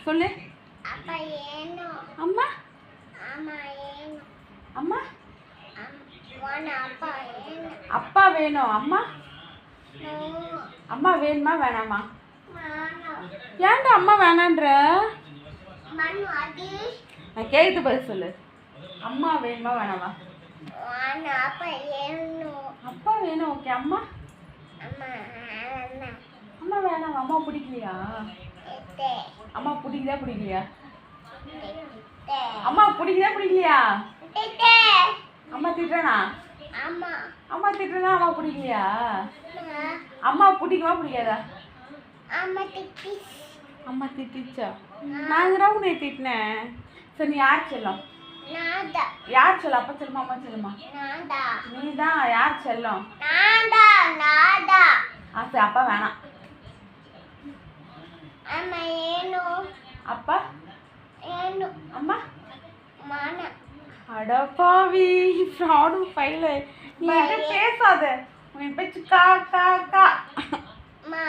சொல்லு. அப்பா ஏனோ. அம்மா அம்மா ஏனோ. அம்மா அப்பா ஏனோ. அப்பா வேணும். அம்மா நோ. அம்மா வேணுமா வேணாமா? மானோ. ஏன்டா அம்மா வேணான்ற? மனு அது. நான் கேட்டு பதில் சொல்லு. அம்மா வேணுமா வேணாமா? அப்பா ஏனோ. அப்பா வேணும். ஓகே. அம்மா அம்மா அம்மா அம்மா வேணாமா? அம்மா பிடிக்கலையா? எத்தே. அம்மா பிடிக்குதா பிடிக்கலையா? எத்தே. அம்மா பிடிக்குதா பிடிக்கலையா? எத்தே. அம்மா திட்டுறானா? அம்மா அம்மா திட்டுறா அம்மா பிடிக்கலையா? அம்மா அம்மா பிடிக்குமா பிடிக்காதா? அம்மா திட்டி. அம்மா திட்டிச்சா? நான் தான் உன்னை திட்டினேன். சரி நீ யார் செல்லம்? நான்தா. யார் செல்லம்? அப்பா செல்லுமா அம்மா செல்லுமா? நான்தா. நீ தான். யார் செல்லம்? நான்தா. நான்தா. சரி அப்பா வேணாம். அம்மா ஏனோ. அப்பா ஏனோ. அம்மா மானா. அடப்பாவி ஃப்ராடு ஃபைல. நீ என்கிட்ட பேசாத. உன் பேச்சு கா கா கா. மா